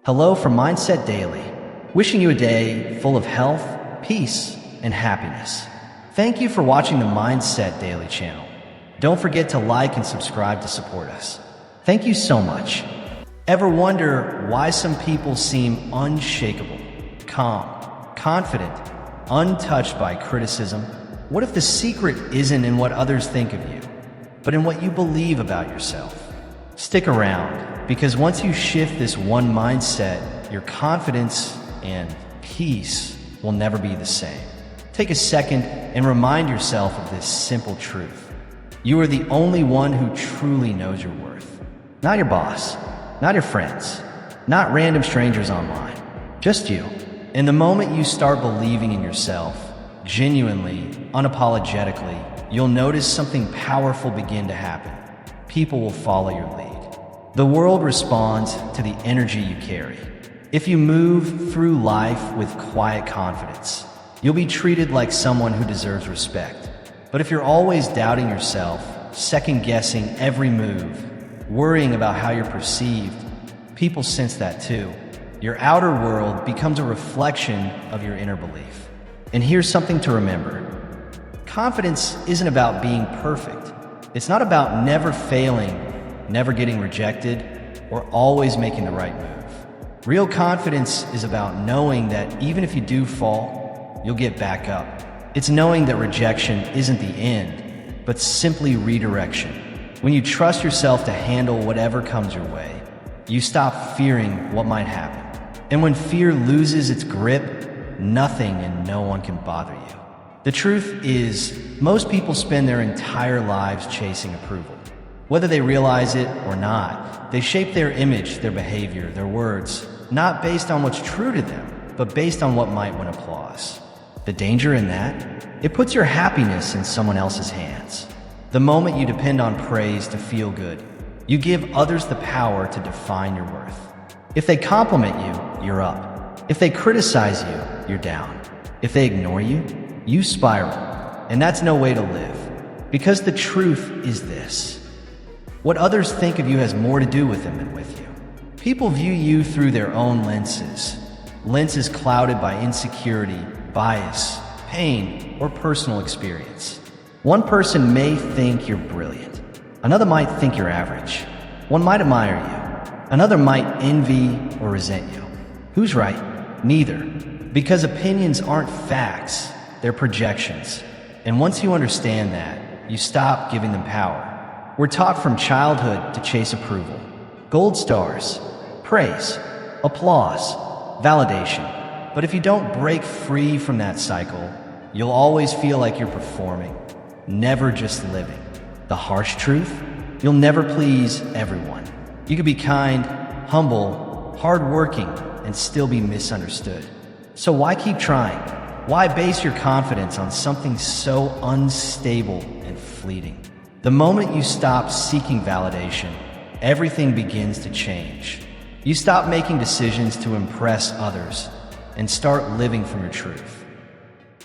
Hello from Mindset Daily, wishing you a day full of health, peace, and happiness. Thank you for watching the Mindset Daily channel. Don't forget to like and subscribe to support us. Thank you so much. Ever wonder why some people seem unshakable, calm, confident, untouched by criticism? What if the secret isn't in what others think of you, but in what you believe about yourself? Stick around, because once you shift this one mindset, your confidence and peace will never be the same. Take a second and remind yourself of this simple truth. You are the only one who truly knows your worth. Not your boss, not your friends, not random strangers online, just you. And the moment you start believing in yourself, genuinely, unapologetically, you'll notice something powerful begin to happen. People will follow your lead. The world responds to the energy you carry. If you move through life with quiet confidence, you'll be treated like someone who deserves respect. But if you're always doubting yourself, second-guessing every move, worrying about how you're perceived, people sense that too. Your outer world becomes a reflection of your inner belief. And here's something to remember. Confidence isn't about being perfect. It's not about never failing, never getting rejected, or always making the right move. Real confidence is about knowing that even if you do fall, you'll get back up. It's knowing that rejection isn't the end, but simply redirection. When you trust yourself to handle whatever comes your way, you stop fearing what might happen. And when fear loses its grip, nothing and no one can bother you. The truth is, most people spend their entire lives chasing approval. Whether they realize it or not, they shape their image, their behavior, their words, not based on what's true to them, but based on what might win applause. The danger in that? It puts your happiness in someone else's hands. The moment you depend on praise to feel good, you give others the power to define your worth. If they compliment you, you're up. If they criticize you, you're down. If they ignore you, you spiral. And that's no way to live. Because the truth is this. What others think of you has more to do with them than with you. People view you through their own lenses. Lenses clouded by insecurity, bias, pain, or personal experience. One person may think you're brilliant. Another might think you're average. One might admire you. Another might envy or resent you. Who's right? Neither. Because opinions aren't facts, they're projections. And once you understand that, you stop giving them power. We're taught from childhood to chase approval. Gold stars, praise, applause, validation. But if you don't break free from that cycle, you'll always feel like you're performing, never just living. The harsh truth? You'll never please everyone. You could be kind, humble, hardworking, and still be misunderstood. So why keep trying? Why base your confidence on something so unstable and fleeting? The moment you stop seeking validation, everything begins to change. You stop making decisions to impress others and start living from your truth.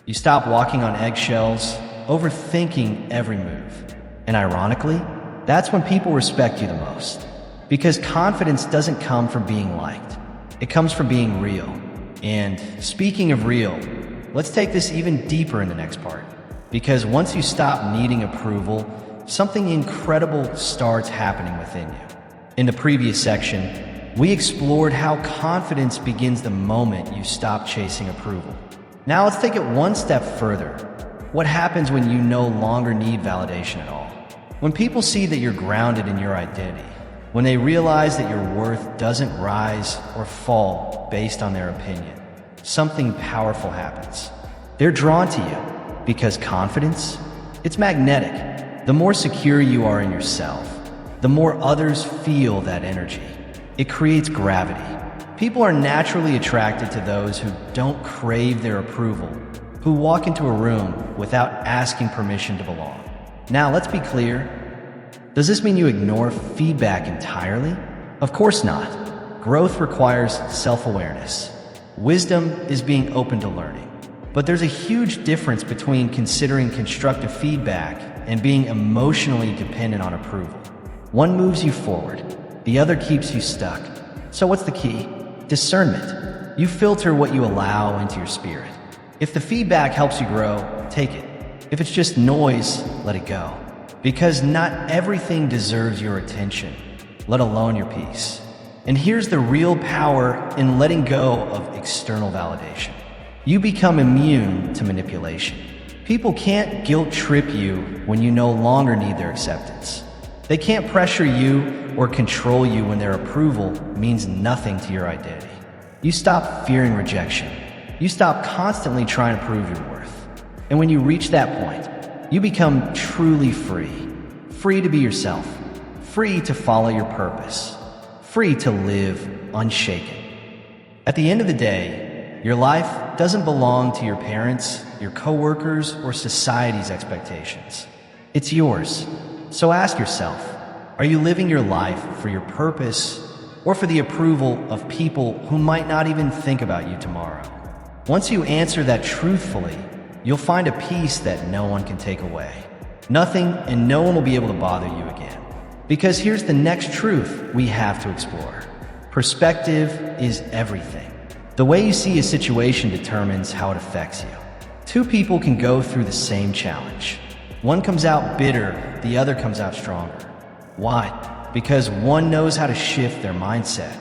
You stop walking on eggshells, overthinking every move. And ironically, that's when people respect you the most. Because confidence doesn't come from being liked. It comes from being real. And speaking of real, let's take this even deeper in the next part. Because once you stop needing approval, something incredible starts happening within you. In the previous section, we explored how confidence begins the moment you stop chasing approval. Now let's take it one step further. What happens when you no longer need validation at all? When people see that you're grounded in your identity, when they realize that your worth doesn't rise or fall based on their opinion, something powerful happens. They're drawn to you because confidence, it's magnetic. The more secure you are in yourself, the more others feel that energy. It creates gravity. People are naturally attracted to those who don't crave their approval, who walk into a room without asking permission to belong. Now, let's be clear. Does this mean you ignore feedback entirely? Of course not. Growth requires self-awareness. Wisdom is being open to learning. But there's a huge difference between considering constructive feedback and being emotionally dependent on approval. One moves you forward, the other keeps you stuck. So what's the key? Discernment. You filter what you allow into your spirit. If the feedback helps you grow, take it. If it's just noise, let it go. Because not everything deserves your attention, let alone your peace. And here's the real power in letting go of external validation. You become immune to manipulation. People can't guilt trip you when you no longer need their acceptance. They can't pressure you or control you when their approval means nothing to your identity. You stop fearing rejection. You stop constantly trying to prove your worth. And when you reach that point, you become truly free. Free to be yourself. Free to follow your purpose. Free to live unshaken. At the end of the day, your life doesn't belong to your parents, your coworkers, or society's expectations. It's yours. So ask yourself, are you living your life for your purpose or for the approval of people who might not even think about you tomorrow? Once you answer that truthfully, you'll find a peace that no one can take away. Nothing and no one will be able to bother you again. Because here's the next truth we have to explore. Perspective is everything. The way you see a situation determines how it affects you. Two people can go through the same challenge. One comes out bitter, the other comes out stronger. Why? Because one knows how to shift their mindset.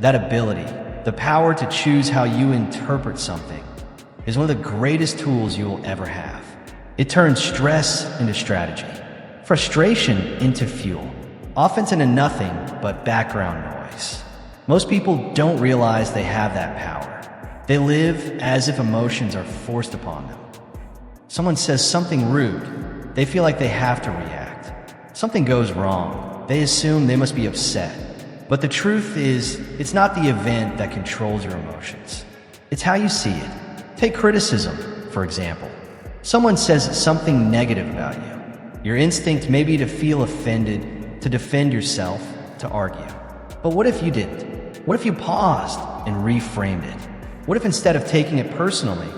That ability, the power to choose how you interpret something, is one of the greatest tools you will ever have. It turns stress into strategy, frustration into fuel, often into nothing but background noise. Most people don't realize they have that power. They live as if emotions are forced upon them. Someone says something rude, they feel like they have to react. Something goes wrong, they assume they must be upset. But the truth is, it's not the event that controls your emotions. It's how you see it. Take criticism, for example. Someone says something negative about you. Your instinct may be to feel offended, to defend yourself, to argue. But what if you didn't? What if you paused and reframed it? What if instead of taking it personally,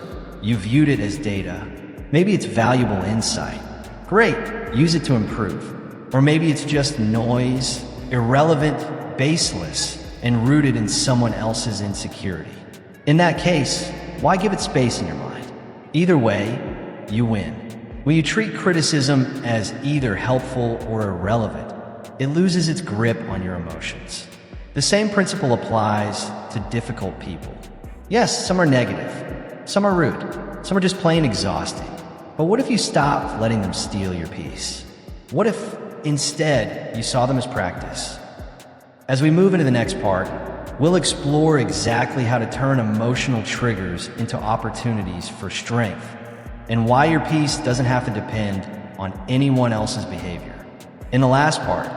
you viewed it as data? Maybe it's valuable insight. Great, use it to improve. Or maybe it's just noise, irrelevant, baseless, and rooted in someone else's insecurity. In that case, why give it space in your mind? Either way, you win. When you treat criticism as either helpful or irrelevant, it loses its grip on your emotions. The same principle applies to difficult people. Yes, some are negative, some are rude, some are just plain exhausting. But what if you stopped letting them steal your peace? What if instead you saw them as practice? As we move into the next part, we'll explore exactly how to turn emotional triggers into opportunities for strength and why your peace doesn't have to depend on anyone else's behavior. In the last part,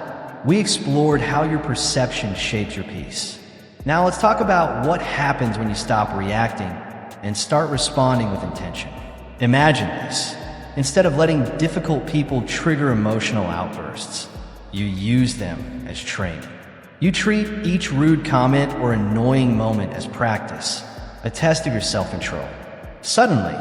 we explored how your perception shapes your peace. Now let's talk about what happens when you stop reacting and start responding with intention. Imagine this. Instead of letting difficult people trigger emotional outbursts, you use them as training. You treat each rude comment or annoying moment as practice, a test of your self-control. Suddenly,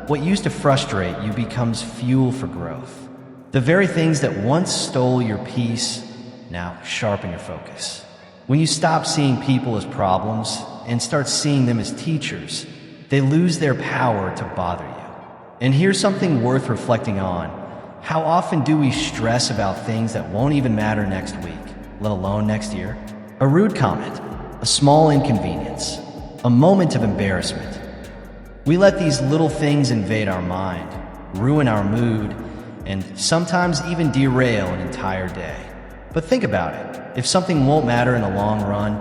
what used to frustrate you becomes fuel for growth. The very things that once stole your peace now sharpen your focus. When you stop seeing people as problems and start seeing them as teachers, they lose their power to bother you. And here's something worth reflecting on. How often do we stress about things that won't even matter next week, let alone next year? A rude comment, a small inconvenience, a moment of embarrassment. We let these little things invade our mind, ruin our mood, and sometimes even derail an entire day. But think about it. If something won't matter in the long run,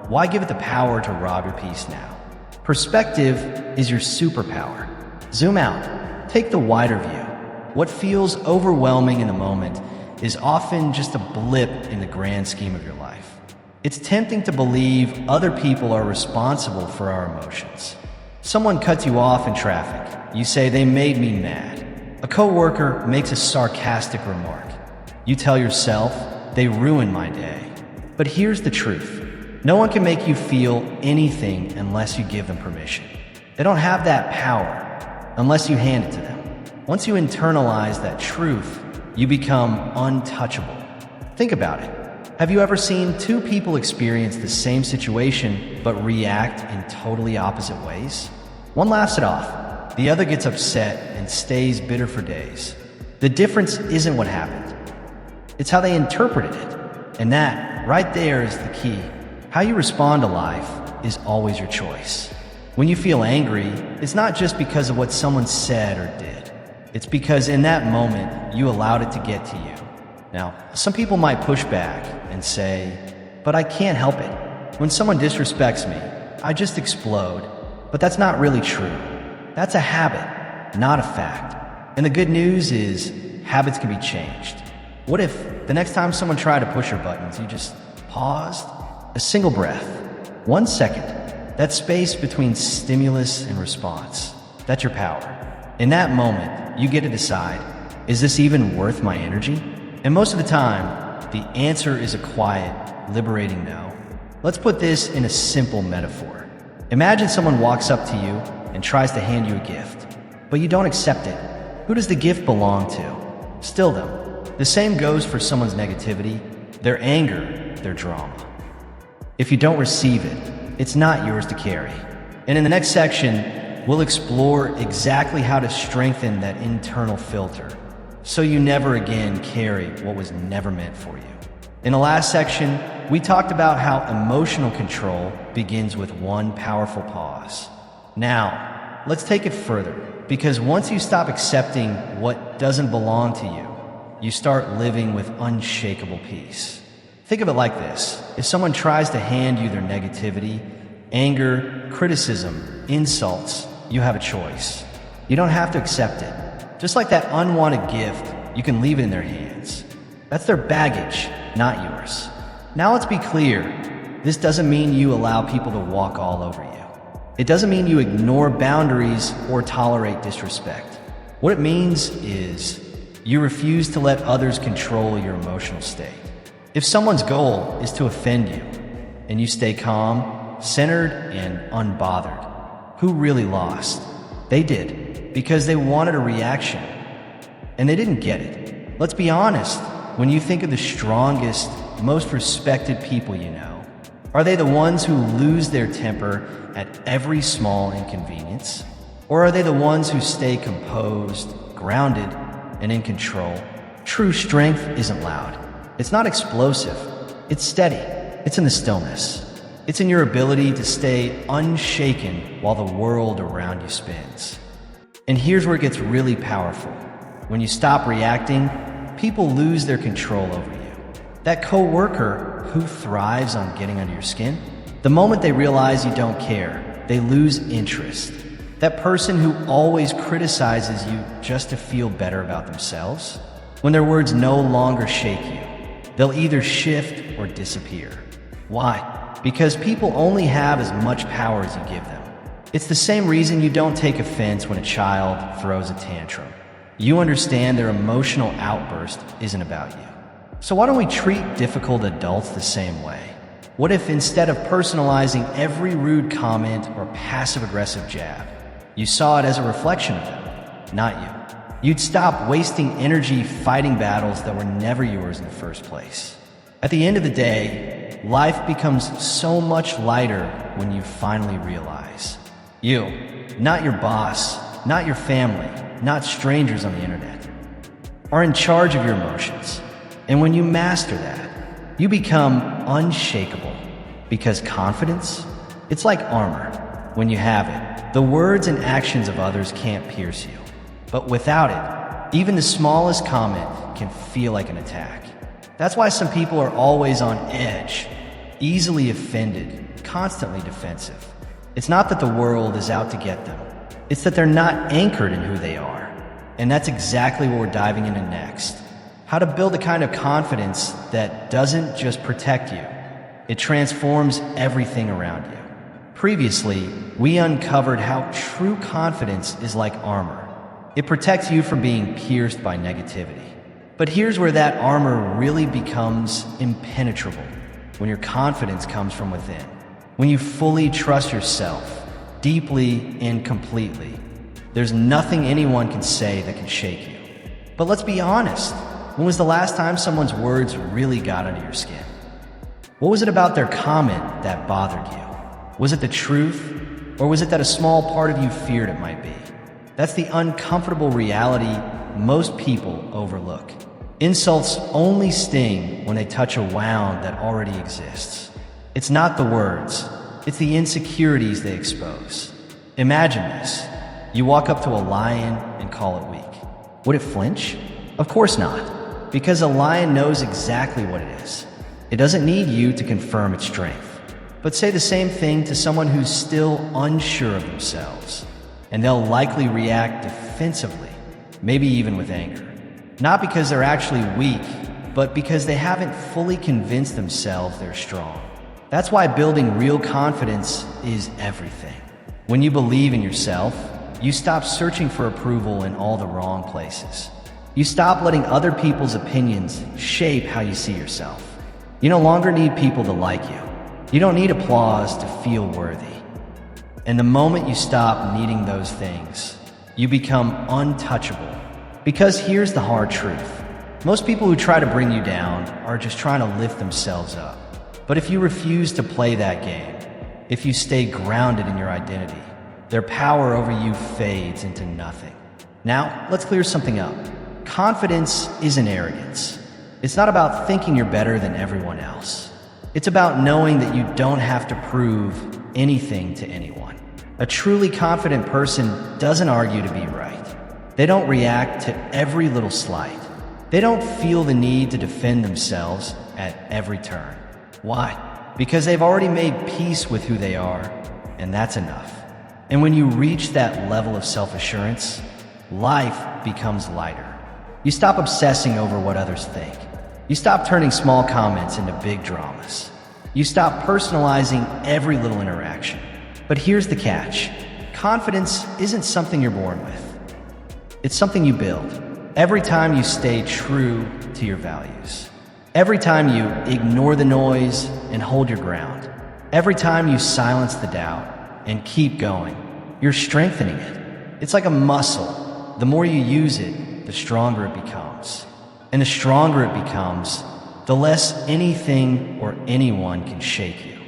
why give it the power to rob your peace now? Perspective is your superpower. Zoom out. Take the wider view. What feels overwhelming in the moment is often just a blip in the grand scheme of your life. It's tempting to believe other people are responsible for our emotions. Someone cuts you off in traffic. You say, "They made me mad." A coworker makes a sarcastic remark. You tell yourself, "They ruined my day." But here's the truth. No one can make you feel anything unless you give them permission. They don't have that power unless you hand it to them. Once you internalize that truth, you become untouchable. Think about it. Have you ever seen two people experience the same situation but react in totally opposite ways? One laughs it off, the other gets upset and stays bitter for days. The difference isn't what happened, it's how they interpreted it. And that, right there, is the key. How you respond to life is always your choice. When you feel angry, it's not just because of what someone said or did. It's because in that moment, you allowed it to get to you. Now, some people might push back and say, but I can't help it. When someone disrespects me, I just explode. But that's not really true. That's a habit, not a fact. And the good news is, habits can be changed. What if the next time someone tried to push your buttons, you just paused? A single breath, 1 second, that space between stimulus and response, that's your power. In that moment, you get to decide, is this even worth my energy? And most of the time, the answer is a quiet, liberating no. Let's put this in a simple metaphor. Imagine someone walks up to you and tries to hand you a gift, but you don't accept it. Who does the gift belong to? Still them. The same goes for someone's negativity, their anger, their drama. If you don't receive it, it's not yours to carry. And in the next section, we'll explore exactly how to strengthen that internal filter so you never again carry what was never meant for you. In the last section, we talked about how emotional control begins with one powerful pause. Now, let's take it further, because once you stop accepting what doesn't belong to you, you start living with unshakable peace. Think of it like this. If someone tries to hand you their negativity, anger, criticism, insults, you have a choice. You don't have to accept it. Just like that unwanted gift, you can leave it in their hands. That's their baggage, not yours. Now let's be clear. This doesn't mean you allow people to walk all over you. It doesn't mean you ignore boundaries or tolerate disrespect. What it means is you refuse to let others control your emotional state. If someone's goal is to offend you, and you stay calm, centered, and unbothered, who really lost? They did, because they wanted a reaction, and they didn't get it. Let's be honest, when you think of the strongest, most respected people you know, are they the ones who lose their temper at every small inconvenience? Or are they the ones who stay composed, grounded, and in control? True strength isn't loud. It's not explosive. It's steady. It's in the stillness. It's in your ability to stay unshaken while the world around you spins. And here's where it gets really powerful. When you stop reacting, people lose their control over you. That coworker who thrives on getting under your skin, the moment they realize you don't care, they lose interest. That person who always criticizes you just to feel better about themselves, when their words no longer shake you, they'll either shift or disappear. Why? Because people only have as much power as you give them. It's the same reason you don't take offense when a child throws a tantrum. You understand their emotional outburst isn't about you. So why don't we treat difficult adults the same way? What if instead of personalizing every rude comment or passive-aggressive jab, you saw it as a reflection of them, not you? You'd stop wasting energy fighting battles that were never yours in the first place. At the end of the day, life becomes so much lighter when you finally realize you, not your boss, not your family, not strangers on the internet, are in charge of your emotions. And when you master that, you become unshakable. Because confidence, it's like armor. When you have it, the words and actions of others can't pierce you. But without it, even the smallest comment can feel like an attack. That's why some people are always on edge, easily offended, constantly defensive. It's not that the world is out to get them. It's that they're not anchored in who they are. And that's exactly what we're diving into next. How to build a kind of confidence that doesn't just protect you. It transforms everything around you. Previously, we uncovered how true confidence is like armor. It protects you from being pierced by negativity. But here's where that armor really becomes impenetrable. When your confidence comes from within. When you fully trust yourself, deeply and completely. There's nothing anyone can say that can shake you. But let's be honest. When was the last time someone's words really got under your skin? What was it about their comment that bothered you? Was it the truth, or was it that a small part of you feared it might be? That's the uncomfortable reality most people overlook. Insults only sting when they touch a wound that already exists. It's not the words, it's the insecurities they expose. Imagine this. You walk up to a lion and call it weak. Would it flinch? Of course not, because a lion knows exactly what it is. It doesn't need you to confirm its strength. But say the same thing to someone who's still unsure of themselves, and they'll likely react defensively, maybe even with anger. Not because they're actually weak, but because they haven't fully convinced themselves they're strong. That's why building real confidence is everything. When you believe in yourself, you stop searching for approval in all the wrong places. You stop letting other people's opinions shape how you see yourself. You no longer need people to like you. You don't need applause to feel worthy. And the moment you stop needing those things, you become untouchable. Because here's the hard truth. Most people who try to bring you down are just trying to lift themselves up. But if you refuse to play that game, if you stay grounded in your identity, their power over you fades into nothing. Now, let's clear something up. Confidence isn't arrogance. It's not about thinking you're better than everyone else. It's about knowing that you don't have to prove anything to anyone. A truly confident person doesn't argue to be right. They don't react to every little slight. They don't feel the need to defend themselves at every turn. Why? Because they've already made peace with who they are, and that's enough. And when you reach that level of self-assurance, life becomes lighter. You stop obsessing over what others think. You stop turning small comments into big dramas. You stop personalizing every little interaction. But here's the catch. Confidence isn't something you're born with. It's something you build. Every time you stay true to your values. Every time you ignore the noise and hold your ground. Every time you silence the doubt and keep going, you're strengthening it. It's like a muscle. The more you use it, the stronger it becomes. And the stronger it becomes, the less anything or anyone can shake you.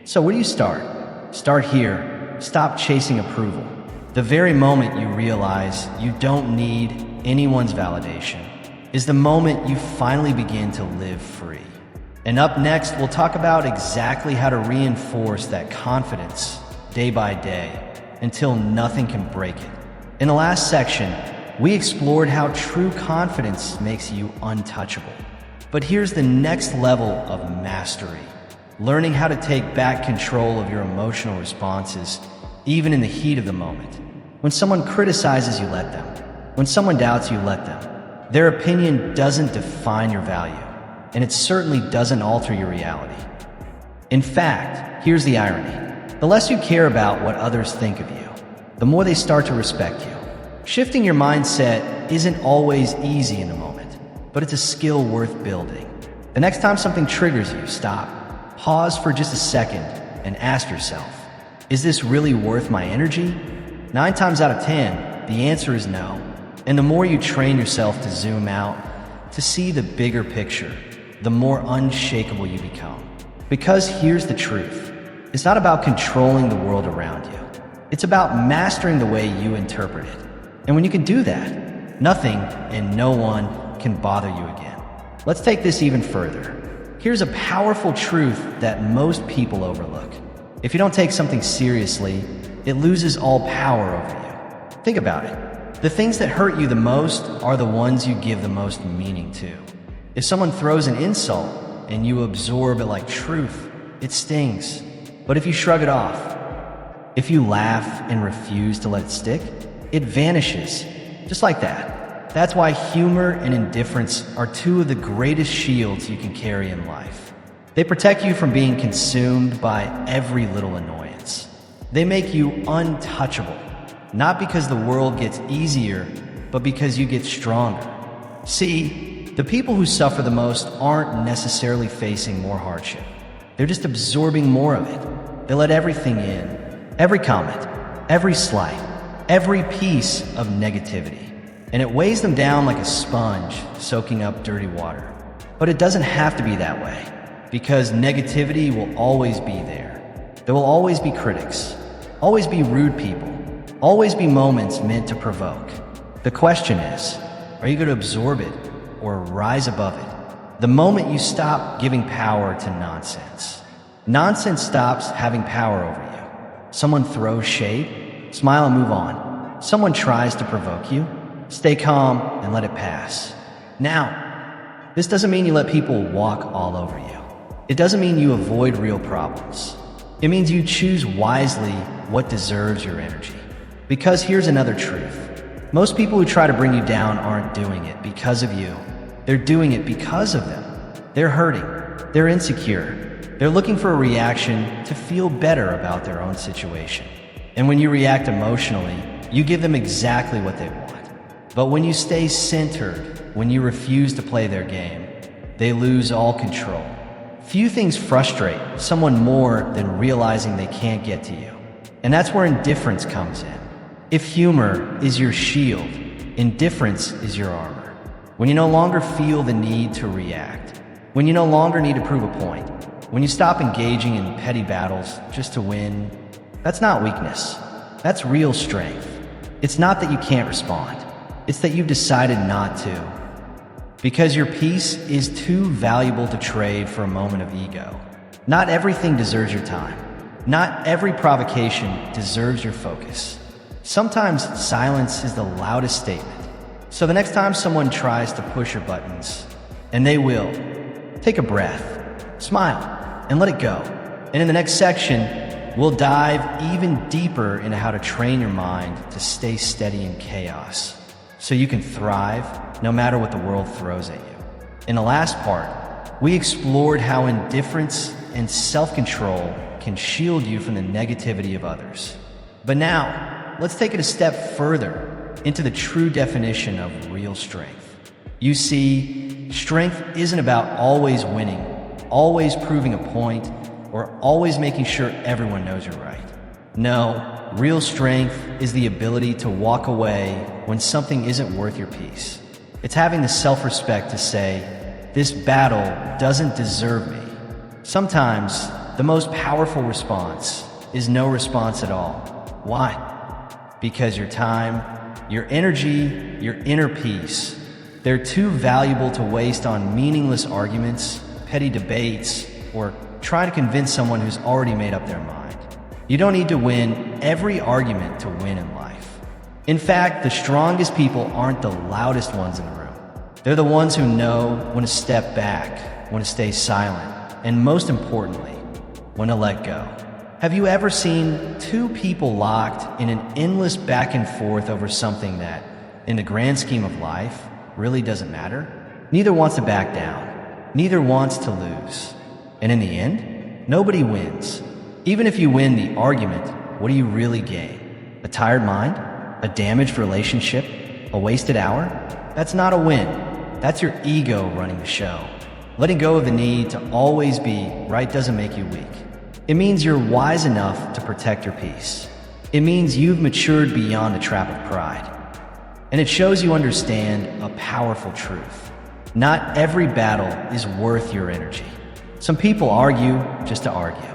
So where do you start? Start here. Stop chasing approval. The very moment you realize you don't need anyone's validation is the moment you finally begin to live free. And up next, we'll talk about exactly how to reinforce that confidence day by day until nothing can break it. In the last section, we explored how true confidence makes you untouchable. But here's the next level of mastery. Learning how to take back control of your emotional responses, even in the heat of the moment. When someone criticizes you, let them. When someone doubts you, let them. Their opinion doesn't define your value, and it certainly doesn't alter your reality. In fact, here's the irony. The less you care about what others think of you, the more they start to respect you. Shifting your mindset isn't always easy in the moment, but it's a skill worth building. The next time something triggers you, stop. Pause for just a second and ask yourself, is this really worth my energy? 9 times out of 10, the answer is no. And the more you train yourself to zoom out, to see the bigger picture, the more unshakable you become. Because here's the truth. It's not about controlling the world around you. It's about mastering the way you interpret it. And when you can do that, nothing and no one can bother you again. Let's take this even further. Here's a powerful truth that most people overlook. If you don't take something seriously, it loses all power over you. Think about it. The things that hurt you the most are the ones you give the most meaning to. If someone throws an insult and you absorb it like truth, it stings. But if you shrug it off, if you laugh and refuse to let it stick, it vanishes, just like that. That's why humor and indifference are 2 of the greatest shields you can carry in life. They protect you from being consumed by every little annoyance. They make you untouchable, not because the world gets easier, but because you get stronger. See, the people who suffer the most aren't necessarily facing more hardship. They're just absorbing more of it. They let everything in, every comment, every slight, every piece of negativity. And it weighs them down like a sponge soaking up dirty water. But it doesn't have to be that way. because negativity will always be there. There will always be critics, always be rude people, always be moments meant to provoke. The question is, are you going to absorb it or rise above it? The moment you stop giving power to nonsense, nonsense stops having power over you. Someone throws shade, smile and move on. Someone tries to provoke you, stay calm and let it pass. Now, this doesn't mean you let people walk all over you. It doesn't mean you avoid real problems. It means you choose wisely what deserves your energy. Because here's another truth. Most people who try to bring you down aren't doing it because of you. They're doing it because of them. They're hurting. They're insecure. They're looking for a reaction to feel better about their own situation. And when you react emotionally, you give them exactly what they want. But when you stay centered, when you refuse to play their game, they lose all control. Few things frustrate someone more than realizing they can't get to you. And that's where indifference comes in. If humor is your shield, indifference is your armor. When you no longer feel the need to react, when you no longer need to prove a point, when you stop engaging in petty battles just to win, that's not weakness. That's real strength. It's not that you can't respond. It's that you've decided not to. Because your peace is too valuable to trade for a moment of ego. Not everything deserves your time. Not every provocation deserves your focus. Sometimes silence is the loudest statement. So the next time someone tries to push your buttons, and they will, take a breath, smile, and let it go. And in the next section, we'll dive even deeper into how to train your mind to stay steady in chaos, so you can thrive no matter what the world throws at you. In the last part, we explored how indifference and self-control can shield you from the negativity of others. But now, let's take it a step further into the true definition of real strength. You see, strength isn't about always winning, always proving a point, or always making sure everyone knows you're right. No, real strength is the ability to walk away when something isn't worth your peace. It's having the self-respect to say, this battle doesn't deserve me. Sometimes, the most powerful response is no response at all. Why? Because your time, your energy, your inner peace, they're too valuable to waste on meaningless arguments, petty debates, or try to convince someone who's already made up their mind. You don't need to win every argument to win in life. In fact, the strongest people aren't the loudest ones in the room. They're the ones who know when to step back, when to stay silent, and most importantly, when to let go. Have you ever seen two people locked in an endless back and forth over something that, in the grand scheme of life, really doesn't matter? Neither wants to back down. Neither wants to lose. And in the end, nobody wins. Even if you win the argument, what do you really gain? A tired mind? A damaged relationship? A wasted hour? That's not a win. That's your ego running the show. Letting go of the need to always be right doesn't make you weak. It means you're wise enough to protect your peace. It means you've matured beyond the trap of pride. And it shows you understand a powerful truth. Not every battle is worth your energy. Some people argue just to argue.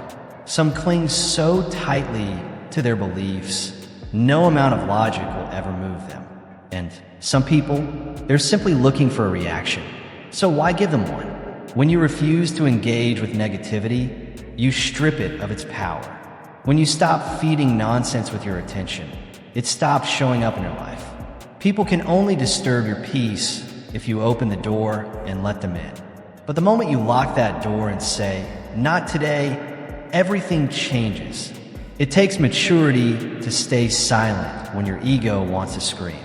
Some cling so tightly to their beliefs, no amount of logic will ever move them. And some people, they're simply looking for a reaction. So why give them one? When you refuse to engage with negativity, you strip it of its power. When you stop feeding nonsense with your attention, it stops showing up in your life. People can only disturb your peace if you open the door and let them in. But the moment you lock that door and say, not today, everything changes. It takes maturity to stay silent when your ego wants to scream.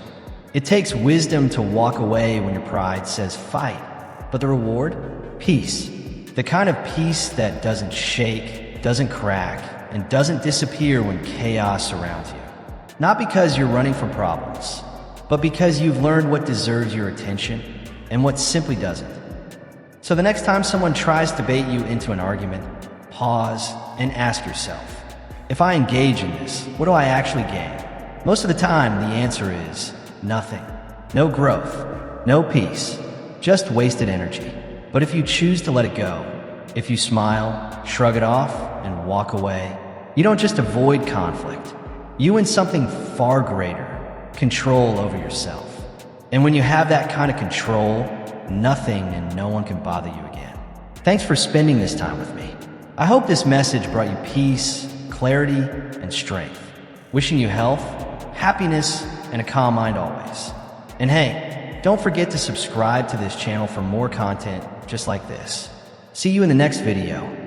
It takes wisdom to walk away when your pride says fight. But the reward? Peace. The kind of peace that doesn't shake, doesn't crack, and doesn't disappear when chaos surrounds you. Not because you're running from problems, but because you've learned what deserves your attention and what simply doesn't. So the next time someone tries to bait you into an argument, pause and ask yourself, if I engage in this, what do I actually gain? Most of the time, the answer is nothing. No growth, no peace, just wasted energy. But if you choose to let it go, If you smile, shrug it off, and walk away, you don't just avoid conflict. You win something far greater: control over yourself. And when you have that kind of control, nothing and no one can bother you again. Thanks for spending this time with me. I hope this message brought you peace, clarity, and strength. Wishing you health, happiness, and a calm mind always. And hey, don't forget to subscribe to this channel for more content just like this. See you in the next video.